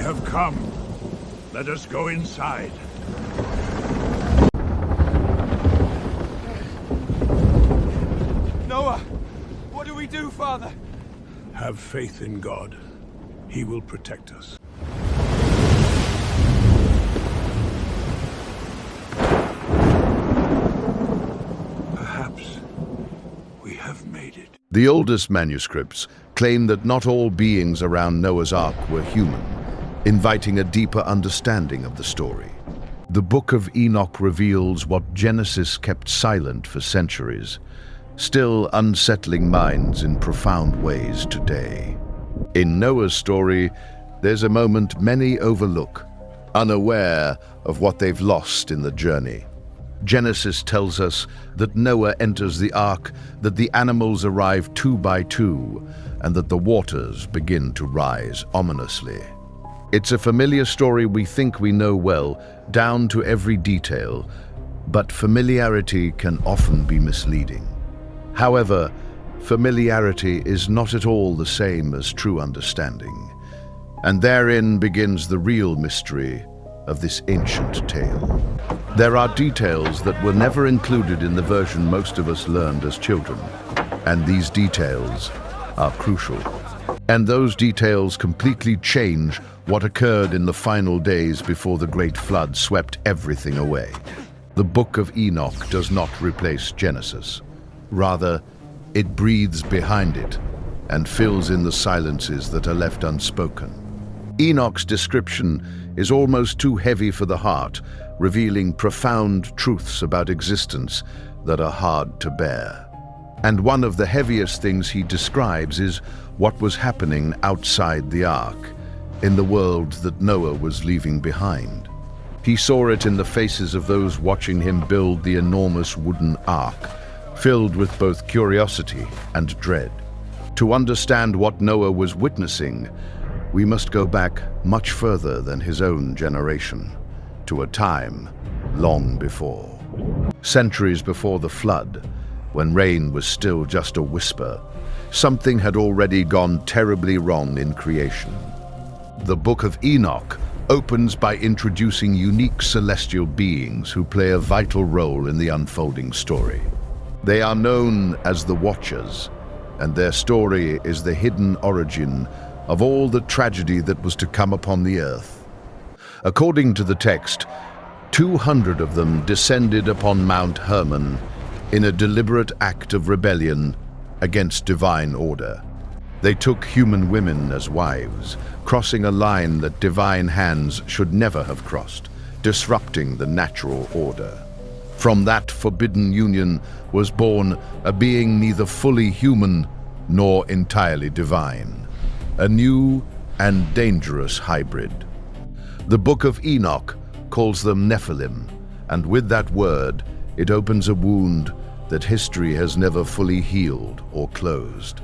They have come. Let us go inside. Noah, what do we do, Father? Have faith in God. He will protect us. Perhaps we have made it. The oldest manuscripts claim that not all beings around Noah's Ark were human, inviting a deeper understanding of the story. The Book of Enoch reveals what Genesis kept silent for centuries, still unsettling minds in profound ways today. In Noah's story, there's a moment many overlook, unaware of what they've lost in the journey. Genesis tells us that Noah enters the ark, that the animals arrive 2 by 2, and that the waters begin to rise ominously. It's a familiar story we think we know well, down to every detail, but familiarity can often be misleading. However, familiarity is not at all the same as true understanding, and therein begins the real mystery of this ancient tale. There are details that were never included in the version most of us learned as children, and these details are crucial. And those details completely change what occurred in the final days before the great flood swept everything away. The Book of Enoch does not replace Genesis. Rather, it breathes behind it and fills in the silences that are left unspoken. Enoch's description is almost too heavy for the heart, revealing profound truths about existence that are hard to bear. And one of the heaviest things he describes is what was happening outside the ark, in the world that Noah was leaving behind. He saw it in the faces of those watching him build the enormous wooden ark, filled with both curiosity and dread. To understand what Noah was witnessing, we must go back much further than his own generation, to a time long before. Centuries before the flood, when rain was still just a whisper, something had already gone terribly wrong in creation. The Book of Enoch opens by introducing unique celestial beings who play a vital role in the unfolding story. They are known as the Watchers, and their story is the hidden origin of all the tragedy that was to come upon the earth. According to the text, 200 of them descended upon Mount Hermon in a deliberate act of rebellion against divine order. They took human women as wives, crossing a line that divine hands should never have crossed, disrupting the natural order. From that forbidden union was born a being neither fully human nor entirely divine, a new and dangerous hybrid. The Book of Enoch calls them Nephilim, and with that word, it opens a wound that history has never fully healed or closed.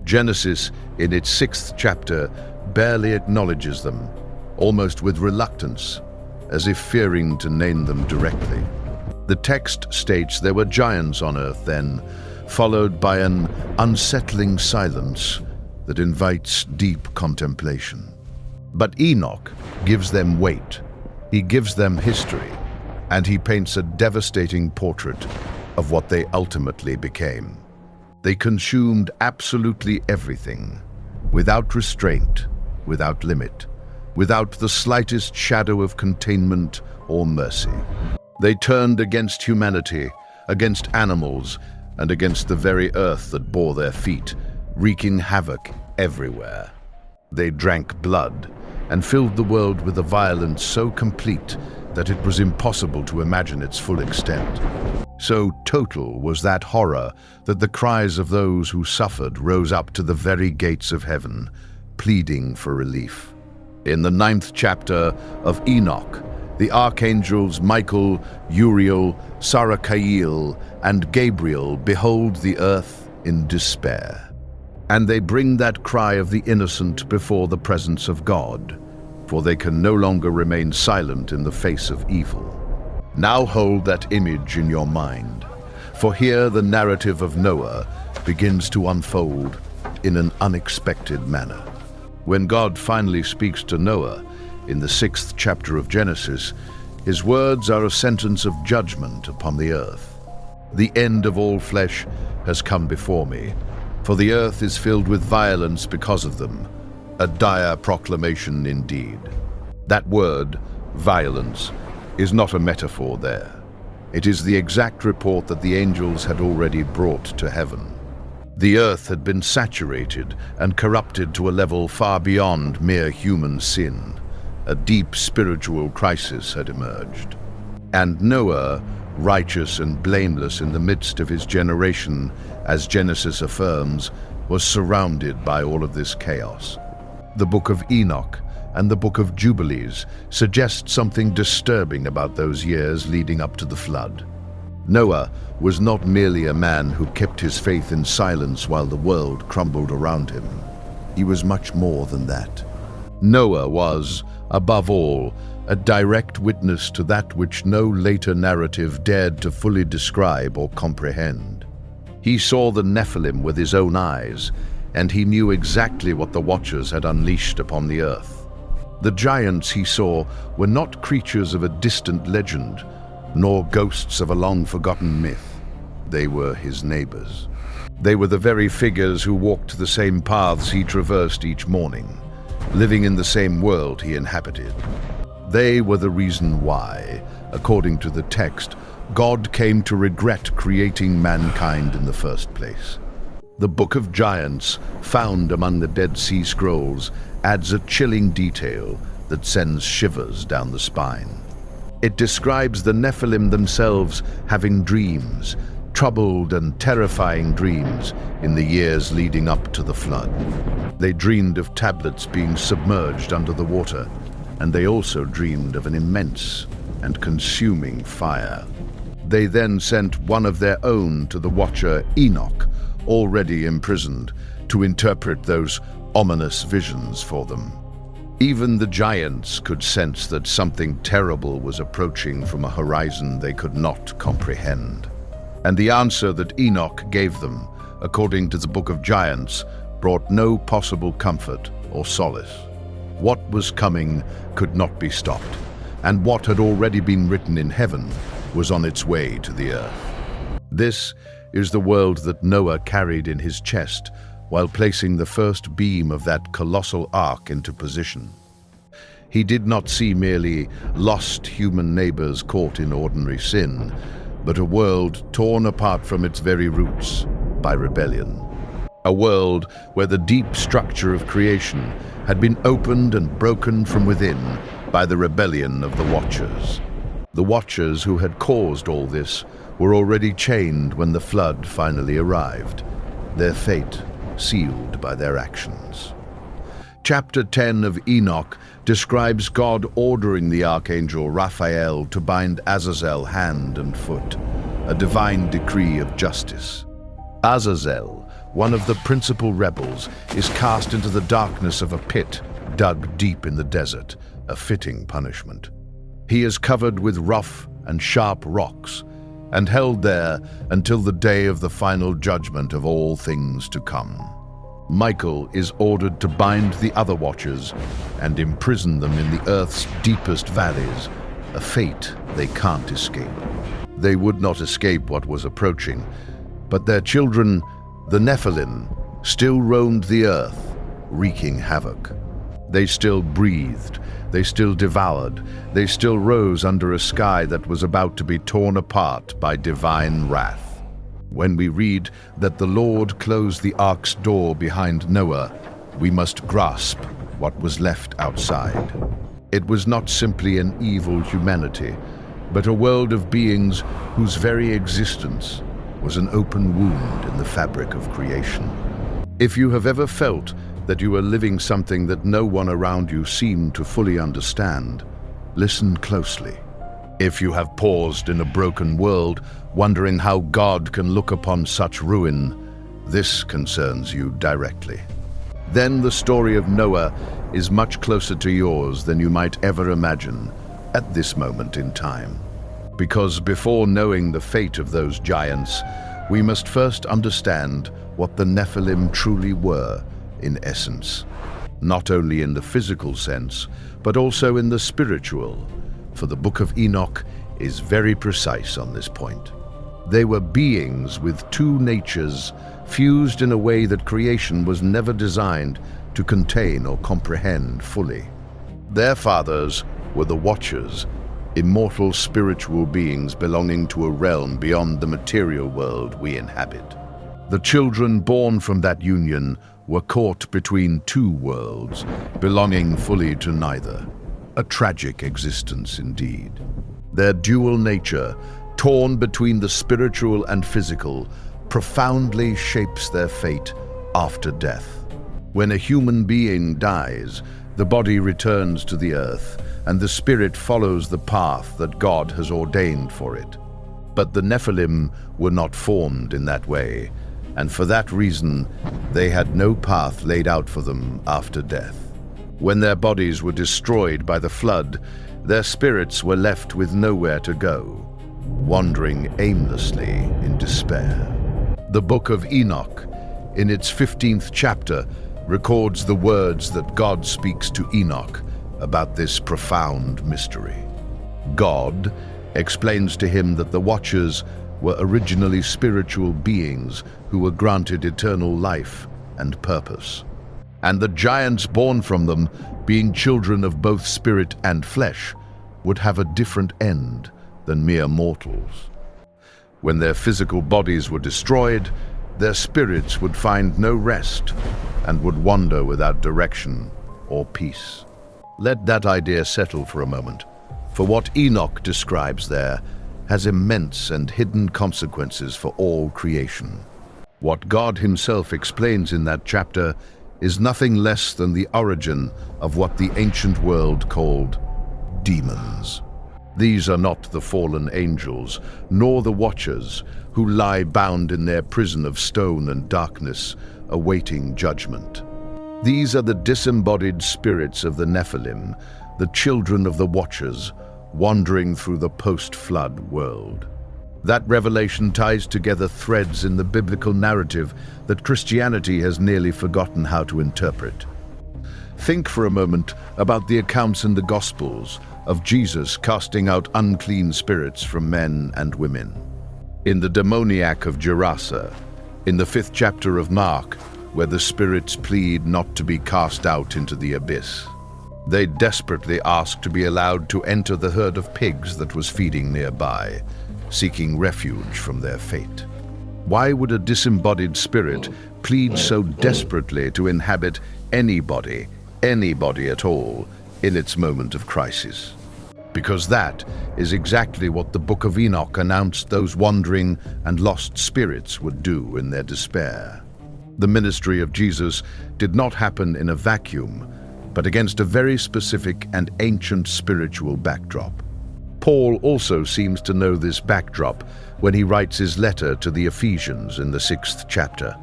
Genesis, in its 6th chapter, barely acknowledges them, almost with reluctance, as if fearing to name them directly. The text states there were giants on earth then, followed by an unsettling silence that invites deep contemplation. But Enoch gives them weight, he gives them history, and he paints a devastating portrait of what they ultimately became. They consumed absolutely everything, without restraint, without limit, without the slightest shadow of containment or mercy. They turned against humanity, against animals, and against the very earth that bore their feet, wreaking havoc everywhere. They drank blood and filled the world with a violence so complete that it was impossible to imagine its full extent. So total was that horror that the cries of those who suffered rose up to the very gates of heaven, pleading for relief. In the 9th chapter of Enoch, the archangels Michael, Uriel, Sarachael, and Gabriel behold the earth in despair. And they bring that cry of the innocent before the presence of God, for they can no longer remain silent in the face of evil. Now hold that image in your mind, for here the narrative of Noah begins to unfold in an unexpected manner. When God finally speaks to Noah in the 6th chapter of Genesis, his words are a sentence of judgment upon the earth. The end of all flesh has come before me, for the earth is filled with violence because of them. A dire proclamation indeed. That word, violence, is not a metaphor there. It is the exact report that the angels had already brought to heaven. The earth had been saturated and corrupted to a level far beyond mere human sin. A deep spiritual crisis had emerged. And Noah, righteous and blameless in the midst of his generation, as Genesis affirms, was surrounded by all of this chaos. The Book of Enoch and the Book of Jubilees suggest something disturbing about those years leading up to the flood. Noah was not merely a man who kept his faith in silence while the world crumbled around him. He was much more than that. Noah was, above all, a direct witness to that which no later narrative dared to fully describe or comprehend. He saw the Nephilim with his own eyes, and he knew exactly what the Watchers had unleashed upon the earth. The giants he saw were not creatures of a distant legend, nor ghosts of a long-forgotten myth. They were his neighbors. They were the very figures who walked the same paths he traversed each morning, living in the same world he inhabited. They were the reason why, according to the text, God came to regret creating mankind in the first place. The Book of Giants, found among the Dead Sea Scrolls, adds a chilling detail that sends shivers down the spine. It describes the Nephilim themselves having dreams, troubled and terrifying dreams, in the years leading up to the flood. They dreamed of tablets being submerged under the water, and they also dreamed of an immense and consuming fire. They then sent one of their own to the Watcher Enoch, already imprisoned, to interpret those ominous visions for them. Even the giants could sense that something terrible was approaching from a horizon they could not comprehend. And the answer that Enoch gave them, according to the Book of Giants, brought no possible comfort or solace. What was coming could not be stopped, and what had already been written in heaven was on its way to the earth. This is the world that Noah carried in his chest while placing the first beam of that colossal ark into position. He did not see merely lost human neighbors caught in ordinary sin, but a world torn apart from its very roots by rebellion. A world where the deep structure of creation had been opened and broken from within by the rebellion of the Watchers. The Watchers who had caused all this were already chained when the flood finally arrived, their fate sealed by their actions. Chapter 10 of Enoch describes God ordering the archangel Raphael to bind Azazel hand and foot, a divine decree of justice. Azazel, one of the principal rebels, is cast into the darkness of a pit dug deep in the desert, a fitting punishment. He is covered with rough and sharp rocks and held there until the day of the final judgment of all things to come. Michael is ordered to bind the other Watchers and imprison them in the earth's deepest valleys, a fate they can't escape. They would not escape what was approaching, but their children, the Nephilim, still roamed the earth, wreaking havoc. They still breathed, they still devoured, they still rose under a sky that was about to be torn apart by divine wrath. When we read that the Lord closed the ark's door behind Noah, we must grasp what was left outside. It was not simply an evil humanity, but a world of beings whose very existence was an open wound in the fabric of creation. If you have ever felt that you are living something that no one around you seemed to fully understand, listen closely. If you have paused in a broken world, wondering how God can look upon such ruin, this concerns you directly. Then the story of Noah is much closer to yours than you might ever imagine at this moment in time. Because before knowing the fate of those giants, we must first understand what the Nephilim truly were in essence. not only in the physical sense, but also in the spiritual, for the Book of Enoch is very precise on this point. They were beings with two natures fused in a way that creation was never designed to contain or comprehend fully. Their fathers were the Watchers, immortal spiritual beings belonging to a realm beyond the material world we inhabit. The children born from that union were caught between two worlds, belonging fully to neither. A tragic existence indeed. Their dual nature, torn between the spiritual and physical, profoundly shapes their fate after death. When a human being dies, the body returns to the earth, and the spirit follows the path that God has ordained for it. But the Nephilim were not formed in that way, and for that reason, they had no path laid out for them after death. When their bodies were destroyed by the flood, their spirits were left with nowhere to go, wandering aimlessly in despair. The Book of Enoch, in its 15th chapter, records the words that God speaks to Enoch about this profound mystery. God explains to him that the Watchers were originally spiritual beings who were granted eternal life and purpose, and the giants born from them, being children of both spirit and flesh, would have a different end than mere mortals. When their physical bodies were destroyed, their spirits would find no rest and would wander without direction or peace. Let that idea settle for a moment, for what Enoch describes there has immense and hidden consequences for all creation. What God himself explains in that chapter is nothing less than the origin of what the ancient world called demons. These are not the fallen angels, nor the Watchers, who lie bound in their prison of stone and darkness, awaiting judgment. These are the disembodied spirits of the Nephilim, the children of the Watchers, wandering through the post-flood world. That revelation ties together threads in the biblical narrative that Christianity has nearly forgotten how to interpret. Think for a moment about the accounts in the Gospels of Jesus casting out unclean spirits from men and women. In the demoniac of Gerasa, in the 5th chapter of Mark, where the spirits plead not to be cast out into the abyss. They desperately ask to be allowed to enter the herd of pigs that was feeding nearby, seeking refuge from their fate. Why would a disembodied spirit plead so desperately to inhabit anybody at all, in its moment of crisis? Because that is exactly what the Book of Enoch announced those wandering and lost spirits would do in their despair. The ministry of Jesus did not happen in a vacuum, but against a very specific and ancient spiritual backdrop. Paul also seems to know this backdrop when he writes his letter to the Ephesians in the 6th chapter,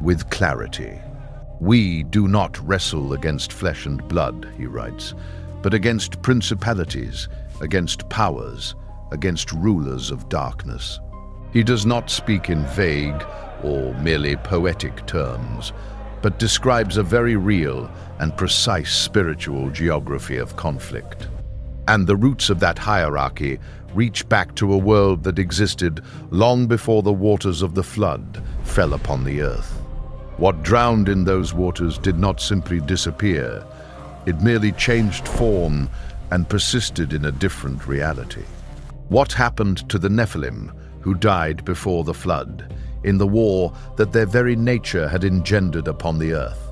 with clarity. "We do not wrestle against flesh and blood," he writes, "but against principalities, against powers, against rulers of darkness." He does not speak in vague or merely poetic terms, but describes a very real and precise spiritual geography of conflict. And the roots of that hierarchy reach back to a world that existed long before the waters of the flood fell upon the earth. What drowned in those waters did not simply disappear, it merely changed form and persisted in a different reality. What happened to the Nephilim, who died before the flood, in the war that their very nature had engendered upon the earth?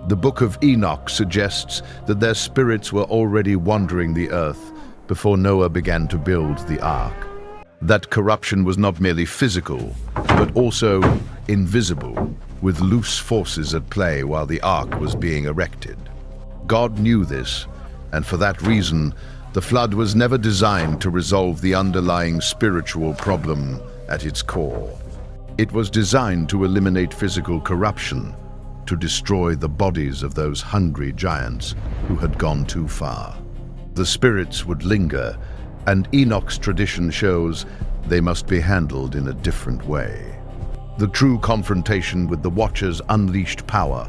The Book of Enoch suggests that their spirits were already wandering the earth before Noah began to build the ark. That corruption was not merely physical, but also invisible, with loose forces at play while the ark was being erected. God knew this, and for that reason, the flood was never designed to resolve the underlying spiritual problem at its core. It was designed to eliminate physical corruption, to destroy the bodies of those hungry giants who had gone too far. The spirits would linger, and Enoch's tradition shows they must be handled in a different way. The true confrontation with the Watchers' unleashed power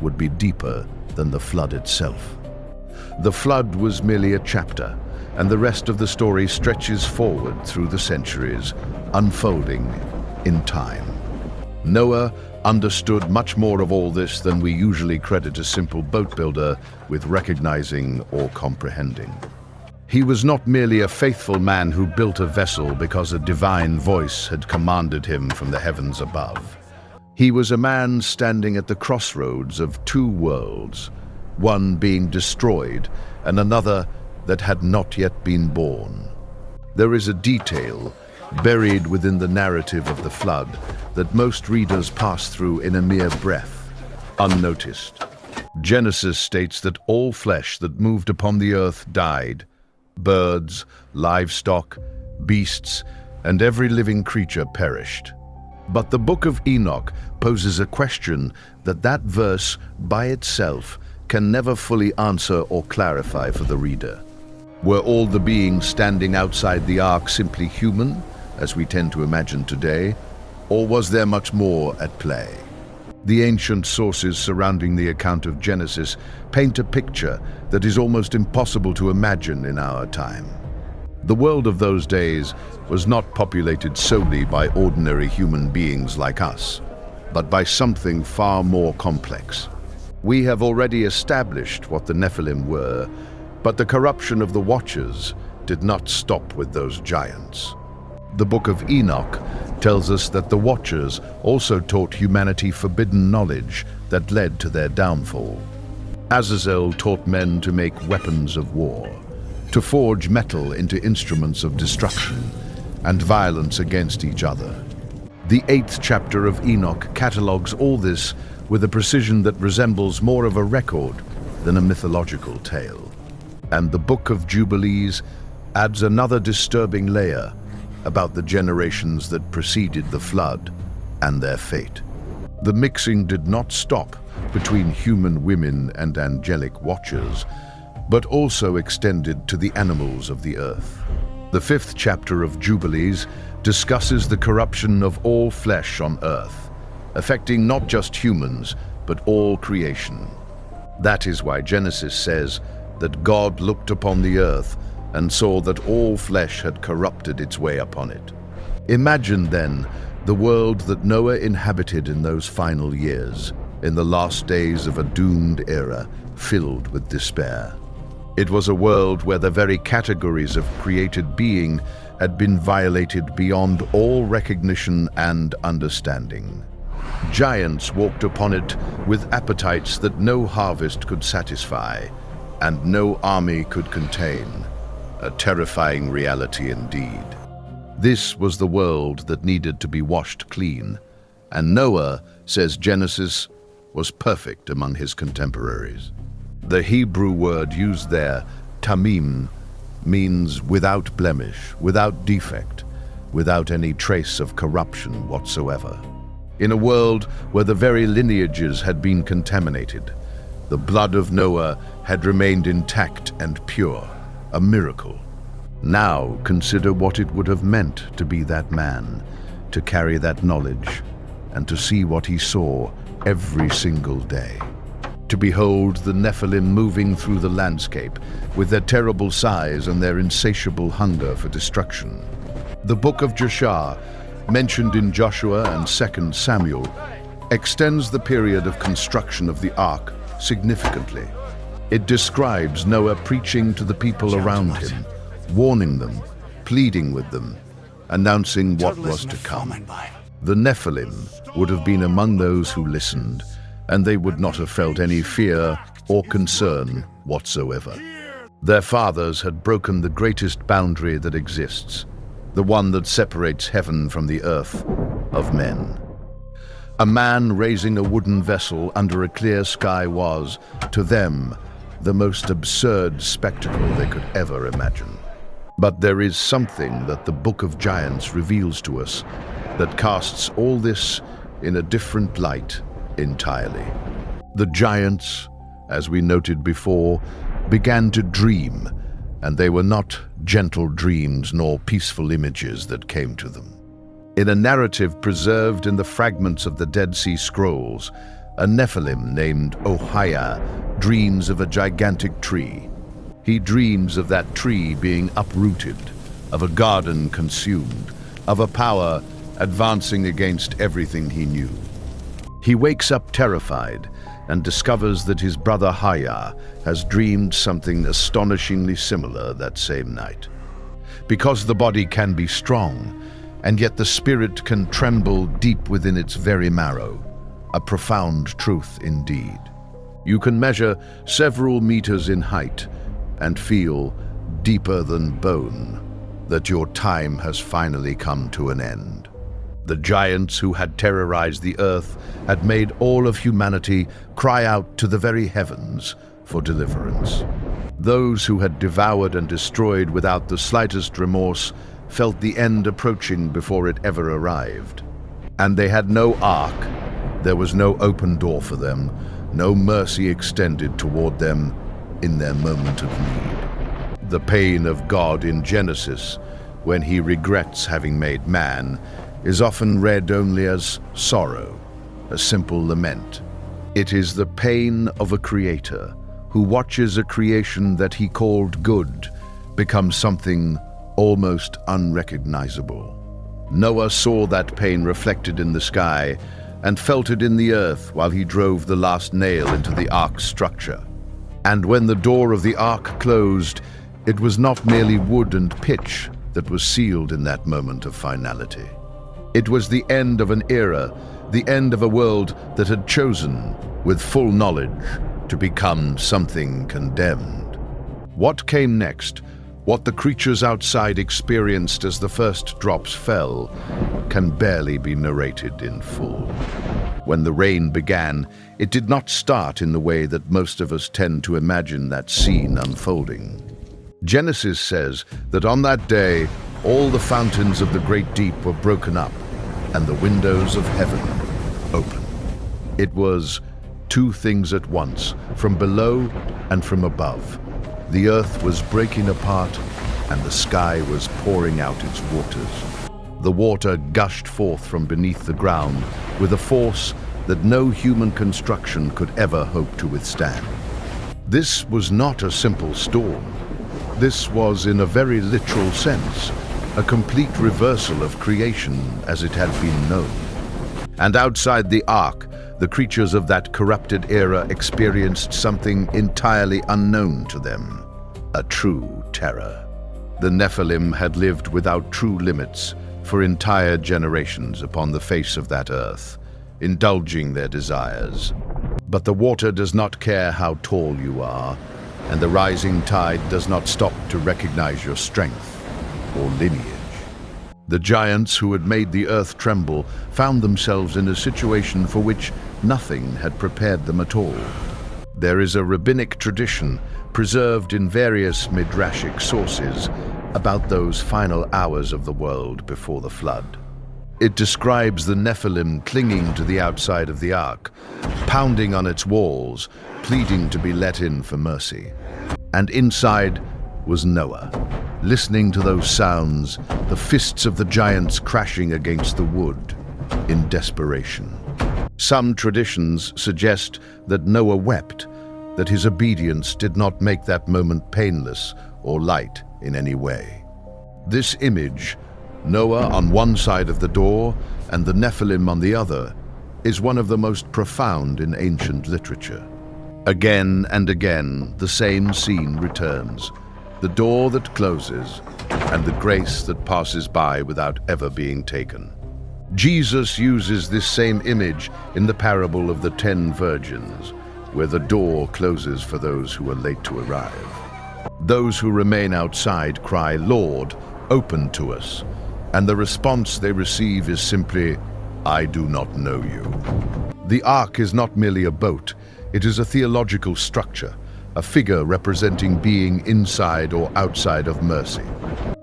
would be deeper than the flood itself. The flood was merely a chapter, and the rest of the story stretches forward through the centuries, unfolding in time. Noah understood much more of all this than we usually credit a simple boat builder with recognizing or comprehending. He was not merely a faithful man who built a vessel because a divine voice had commanded him from the heavens above. He was a man standing at the crossroads of two worlds, one being destroyed and another that had not yet been born. There is a detail buried within the narrative of the flood that most readers pass through in a mere breath, unnoticed. Genesis states that all flesh that moved upon the earth died: birds, livestock, beasts, and every living creature perished. But the Book of Enoch poses a question that verse by itself can never fully answer or clarify for the reader. Were all the beings standing outside the ark simply human, as we tend to imagine today, or was there much more at play? The ancient sources surrounding the account of Genesis paint a picture that is almost impossible to imagine in our time. The world of those days was not populated solely by ordinary human beings like us, but by something far more complex. We have already established what the Nephilim were, but the corruption of the Watchers did not stop with those giants. The Book of Enoch tells us that the Watchers also taught humanity forbidden knowledge that led to their downfall. Azazel taught men to make weapons of war, to forge metal into instruments of destruction and violence against each other. The 8th chapter of Enoch catalogues all this with a precision that resembles more of a record than a mythological tale. And the Book of Jubilees adds another disturbing layer about the generations that preceded the flood and their fate. The mixing did not stop between human women and angelic watchers, but also extended to the animals of the earth. The 5th chapter of Jubilees discusses the corruption of all flesh on earth, affecting not just humans, but all creation. That is why Genesis says that God looked upon the earth and saw that all flesh had corrupted its way upon it. Imagine, then, the world that Noah inhabited in those final years, in the last days of a doomed era filled with despair. It was a world where the very categories of created being had been violated beyond all recognition and understanding. Giants walked upon it with appetites that no harvest could satisfy, and no army could contain. A terrifying reality indeed. This was the world that needed to be washed clean, and Noah, says Genesis, was perfect among his contemporaries. The Hebrew word used there, tamim, means without blemish, without defect, without any trace of corruption whatsoever. In a world where the very lineages had been contaminated, the blood of Noah had remained intact and pure, a miracle. Now consider what it would have meant to be that man, to carry that knowledge, and to see what he saw every single day. To behold the Nephilim moving through the landscape with their terrible size and their insatiable hunger for destruction. The Book of Joshua, mentioned in Joshua and 2 Samuel, extends the period of construction of the ark significantly. It describes Noah preaching to the people around him, warning them, pleading with them, announcing what was to come. The Nephilim would have been among those who listened, and they would not have felt any fear or concern whatsoever. Their fathers had broken the greatest boundary that exists, the one that separates heaven from the earth of men. A man raising a wooden vessel under a clear sky was, to them, the most absurd spectacle they could ever imagine. But there is something that the Book of Giants reveals to us that casts all this in a different light entirely. The giants, as we noted before, began to dream, and they were not gentle dreams nor peaceful images that came to them. In a narrative preserved in the fragments of the Dead Sea Scrolls, a Nephilim named Ohia dreams of a gigantic tree. He dreams of that tree being uprooted, of a garden consumed, of a power advancing against everything he knew. He wakes up terrified and discovers that his brother Haya has dreamed something astonishingly similar that same night. Because the body can be strong, and yet the spirit can tremble deep within its very marrow, a profound truth indeed. You can measure several meters in height and feel, deeper than bone, that your time has finally come to an end. The giants who had terrorized the earth had made all of humanity cry out to the very heavens for deliverance. Those who had devoured and destroyed without the slightest remorse felt the end approaching before it ever arrived. And they had no ark. There was no open door for them, no mercy extended toward them in their moment of need. The pain of God in Genesis, when he regrets having made man, is often read only as sorrow, a simple lament. It is the pain of a creator who watches a creation that he called good become something almost unrecognizable. Noah saw that pain reflected in the sky and felt it in the earth while he drove the last nail into the ark's structure. And when the door of the ark closed, it was not merely wood and pitch that was sealed in that moment of finality. It was the end of an era, the end of a world that had chosen, with full knowledge, to become something condemned. What came next, what the creatures outside experienced as the first drops fell, can barely be narrated in full. When the rain began, it did not start in the way that most of us tend to imagine that scene unfolding. Genesis says that on that day, all the fountains of the great deep were broken up, and the windows of heaven open. It was two things at once, from below and from above. The earth was breaking apart, and the sky was pouring out its waters. The water gushed forth from beneath the ground with a force that no human construction could ever hope to withstand. This was not a simple storm. This was, in a very literal sense, a complete reversal of creation as it had been known. And outside the ark, the creatures of that corrupted era experienced something entirely unknown to them, a true terror. The Nephilim had lived without true limits for entire generations upon the face of that earth, indulging their desires. But the water does not care how tall you are, and the rising tide does not stop to recognize your strength or lineage. The giants who had made the earth tremble found themselves in a situation for which nothing had prepared them at all. There is a rabbinic tradition preserved in various midrashic sources about those final hours of the world before the flood. It describes the Nephilim clinging to the outside of the ark, pounding on its walls, pleading to be let in for mercy. And inside was Noah, listening to those sounds, the fists of the giants crashing against the wood in desperation. Some traditions suggest that Noah wept, that his obedience did not make that moment painless or light in any way. This image, Noah on one side of the door and the Nephilim on the other, is one of the most profound in ancient literature. Again and again, the same scene returns: the door that closes and the grace that passes by without ever being taken. Jesus uses this same image in the parable of the 10 virgins, where the door closes for those who are late to arrive. Those who remain outside cry, "Lord, open to us," and the response they receive is simply, "I do not know you." The ark is not merely a boat, it is a theological structure, a figure representing being inside or outside of mercy.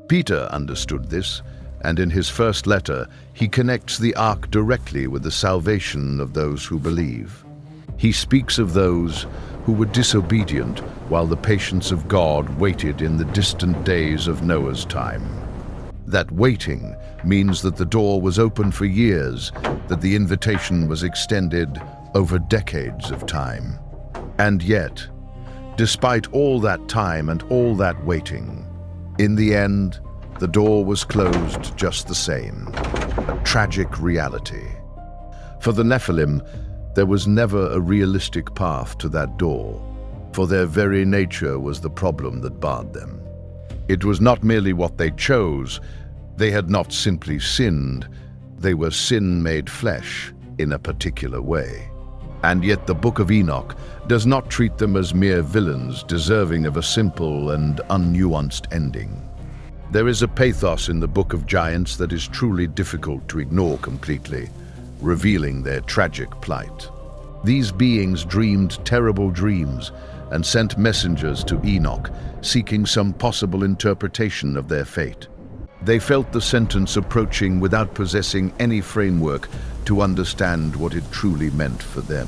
Peter understood this, and in his first letter, he connects the ark directly with the salvation of those who believe. He speaks of those who were disobedient while the patience of God waited in the distant days of Noah's time. That waiting means that the door was open for years, that the invitation was extended over decades of time. And yet, despite all that time and all that waiting, in the end, the door was closed just the same, a tragic reality. For the Nephilim, there was never a realistic path to that door, for their very nature was the problem that barred them. It was not merely what they chose. They had not simply sinned. They were sin made flesh in a particular way. And yet the Book of Enoch does not treat them as mere villains deserving of a simple and unnuanced ending. There is a pathos in the Book of Giants that is truly difficult to ignore completely, revealing their tragic plight. These beings dreamed terrible dreams and sent messengers to Enoch, seeking some possible interpretation of their fate. They felt the sentence approaching without possessing any framework to understand what it truly meant for them.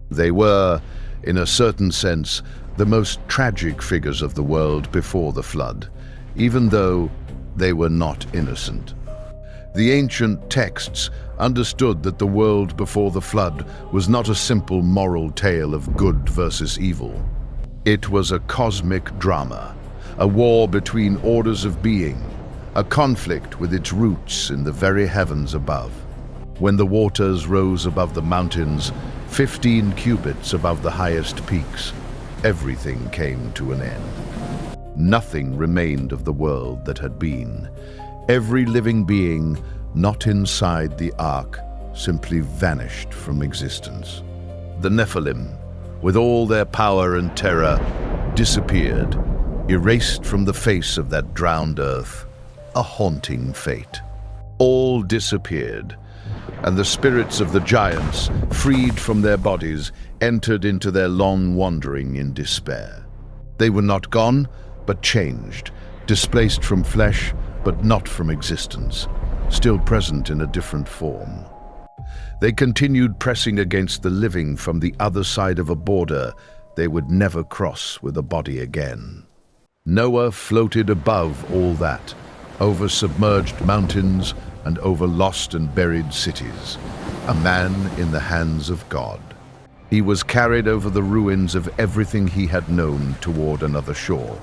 They were, in a certain sense, the most tragic figures of the world before the flood, even though they were not innocent. The ancient texts understood that the world before the flood was not a simple moral tale of good versus evil. It was a cosmic drama, a war between orders of being, a conflict with its roots in the very heavens above. When the waters rose above the mountains, 15 cubits above the highest peaks, everything came to an end. Nothing remained of the world that had been. Every living being not inside the ark simply vanished from existence. The Nephilim, with all their power and terror, disappeared, erased from the face of that drowned earth. A haunting fate. All disappeared, and the spirits of the giants, freed from their bodies, entered into their long wandering in despair. They were not gone, but changed, displaced from flesh, but not from existence, still present in a different form. They continued pressing against the living from the other side of a border they would never cross with a body again. Noah floated above all that, over submerged mountains and over lost and buried cities, a man in the hands of God. He was carried over the ruins of everything he had known toward another shore,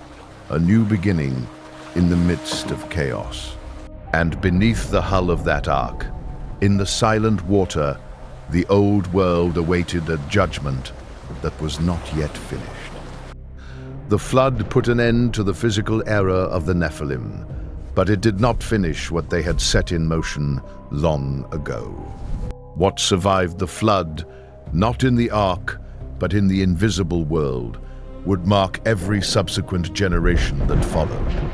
a new beginning in the midst of chaos. And beneath the hull of that ark, in the silent water, the old world awaited a judgment that was not yet finished. The flood put an end to the physical era of the Nephilim, but it did not finish what they had set in motion long ago. What survived the flood, not in the ark, but in the invisible world, would mark every subsequent generation that followed.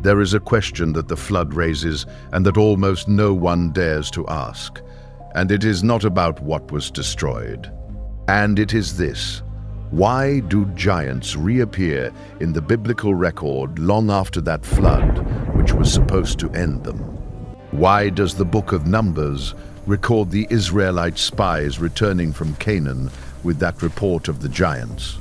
There is a question that the flood raises and that almost no one dares to ask, and it is not about what was destroyed. And it is this: why do giants reappear in the biblical record long after that flood, which was supposed to end them? Why does the Book of Numbers record the Israelite spies returning from Canaan with that report of the giants?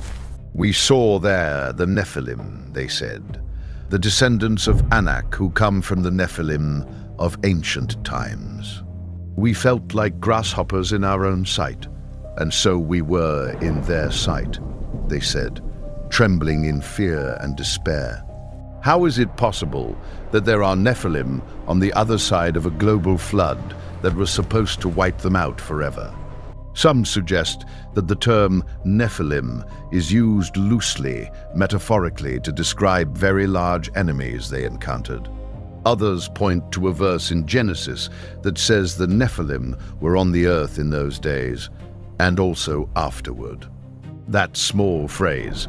We saw there the Nephilim, they said, the descendants of Anak who come from the Nephilim of ancient times. We felt like grasshoppers in our own sight, and so we were in their sight, they said, trembling in fear and despair. How is it possible that there are Nephilim on the other side of a global flood that was supposed to wipe them out forever? Some suggest that the term Nephilim is used loosely, metaphorically, to describe very large enemies they encountered. Others point to a verse in Genesis that says the Nephilim were on the earth in those days, and also afterward. That small phrase,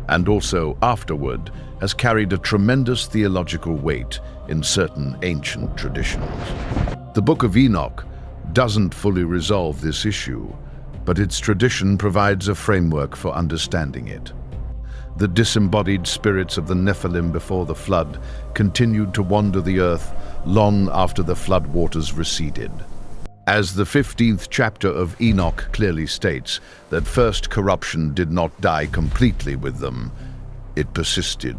and also afterward, has carried a tremendous theological weight in certain ancient traditions. The Book of Enoch doesn't fully resolve this issue, but its tradition provides a framework for understanding it. The disembodied spirits of the Nephilim before the flood continued to wander the earth long after the flood waters receded. As the 15th chapter of Enoch clearly states, that first corruption did not die completely with them, it persisted.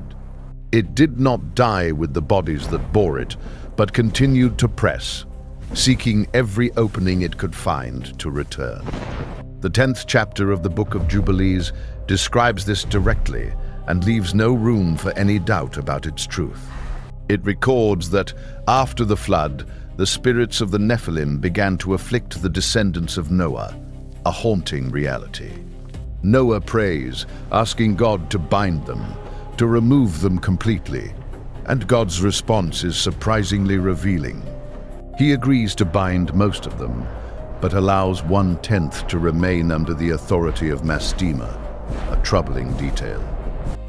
It did not die with the bodies that bore it, but continued to press, seeking every opening it could find to return. The 10th chapter of the Book of Jubilees describes this directly and leaves no room for any doubt about its truth. It records that after the flood, the spirits of the Nephilim began to afflict the descendants of Noah, a haunting reality. Noah prays, asking God to bind them, to remove them completely, and God's response is surprisingly revealing. He agrees to bind most of them, but allows 1/10 to remain under the authority of Mastema, a troubling detail.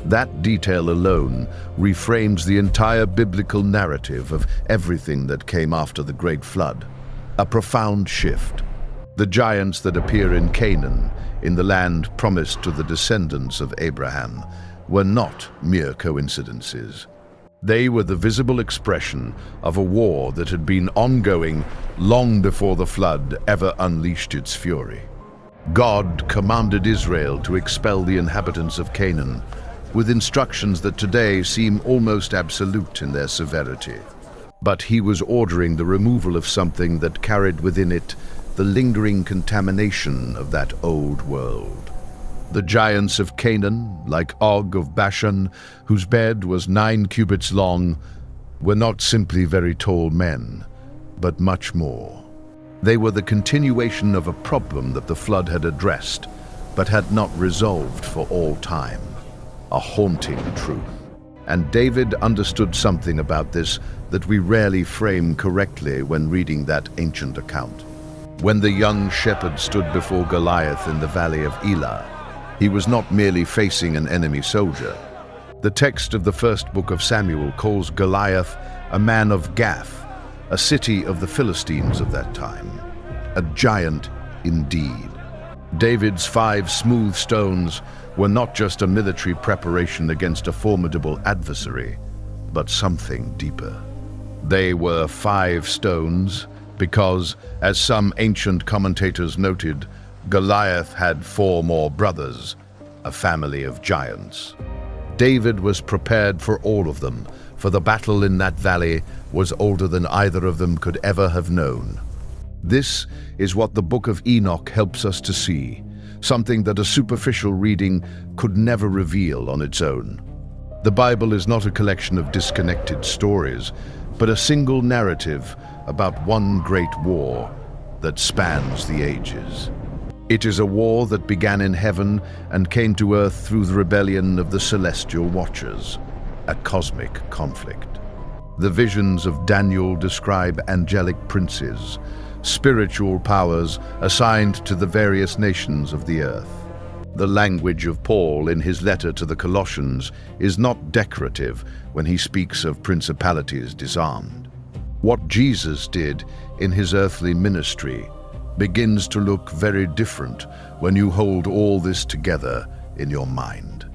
That detail alone reframes the entire biblical narrative of everything that came after the Great Flood. A profound shift. The giants that appear in Canaan, in the land promised to the descendants of Abraham, were not mere coincidences. They were the visible expression of a war that had been ongoing long before the flood ever unleashed its fury. God commanded Israel to expel the inhabitants of Canaan, with instructions that today seem almost absolute in their severity. But he was ordering the removal of something that carried within it the lingering contamination of that old world. The giants of Canaan, like Og of Bashan, whose bed was 9 cubits long, were not simply very tall men, but much more. They were the continuation of a problem that the flood had addressed, but had not resolved for all time. A haunting truth. And David understood something about this that we rarely frame correctly when reading that ancient account. When the young shepherd stood before Goliath in the valley of Elah, he was not merely facing an enemy soldier. The text of the first book of Samuel calls Goliath a man of Gath, a city of the Philistines of that time. A giant indeed. David's 5 smooth stones were not just a military preparation against a formidable adversary, but something deeper. They were 5 stones because, as some ancient commentators noted, Goliath had 4 more brothers, a family of giants. David was prepared for all of them, for the battle in that valley was older than either of them could ever have known. This is what the Book of Enoch helps us to see, something that a superficial reading could never reveal on its own. The Bible is not a collection of disconnected stories, but a single narrative about one great war that spans the ages. It is a war that began in heaven and came to earth through the rebellion of the celestial watchers, a cosmic conflict. The visions of Daniel describe angelic princes, spiritual powers assigned to the various nations of the earth. The language of Paul in his letter to the Colossians is not decorative when he speaks of principalities disarmed. What Jesus did in his earthly ministry begins to look very different when you hold all this together in your mind.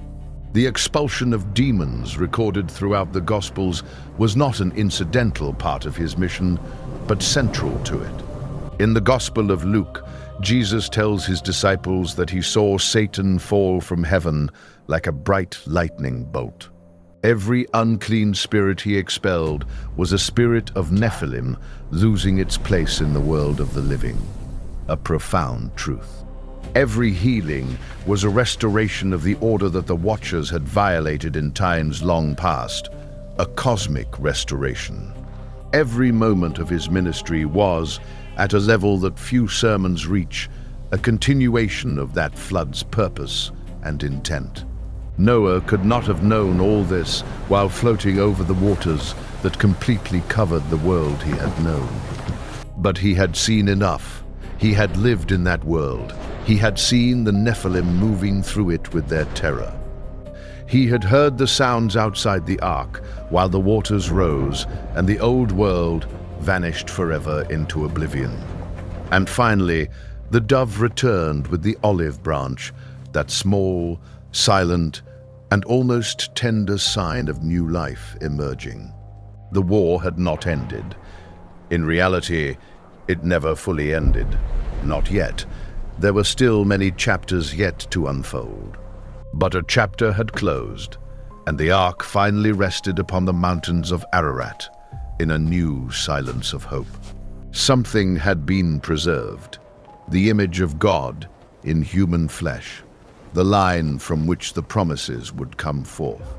The expulsion of demons recorded throughout the Gospels was not an incidental part of his mission, but central to it. In the Gospel of Luke, Jesus tells his disciples that he saw Satan fall from heaven like a bright lightning bolt. Every unclean spirit he expelled was a spirit of Nephilim losing its place in the world of the living. A profound truth. Every healing was a restoration of the order that the Watchers had violated in times long past, a cosmic restoration. Every moment of his ministry was, at a level that few sermons reach, a continuation of that flood's purpose and intent. Noah could not have known all this while floating over the waters that completely covered the world he had known. But he had seen enough. He had lived in that world. He had seen the Nephilim moving through it with their terror. He had heard the sounds outside the ark while the waters rose and the old world vanished forever into oblivion. And finally, the dove returned with the olive branch, that small, silent, and almost tender sign of new life emerging. The war had not ended. In reality, it never fully ended. Not yet. There were still many chapters yet to unfold. But a chapter had closed, and the ark finally rested upon the mountains of Ararat in a new silence of hope. Something had been preserved, the image of God in human flesh, the line from which the promises would come forth.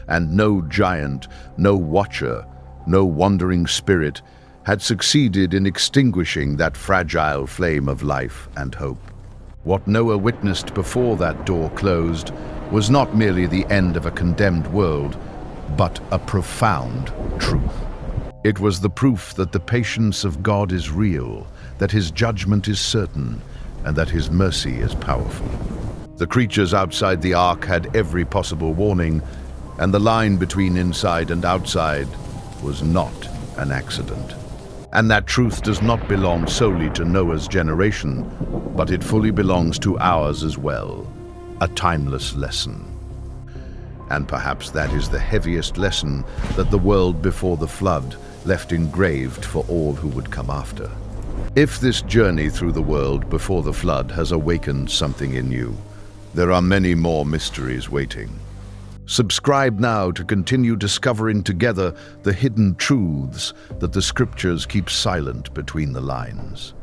And no giant, no watcher, no wandering spirit had succeeded in extinguishing that fragile flame of life and hope. What Noah witnessed before that door closed was not merely the end of a condemned world, but a profound truth. It was the proof that the patience of God is real, that his judgment is certain, and that his mercy is powerful. The creatures outside the ark had every possible warning, and the line between inside and outside was not an accident. And that truth does not belong solely to Noah's generation, but it fully belongs to ours as well, a timeless lesson. And perhaps that is the heaviest lesson that the world before the flood left engraved for all who would come after. If this journey through the world before the flood has awakened something in you, there are many more mysteries waiting. Subscribe now to continue discovering together the hidden truths that the scriptures keep silent between the lines.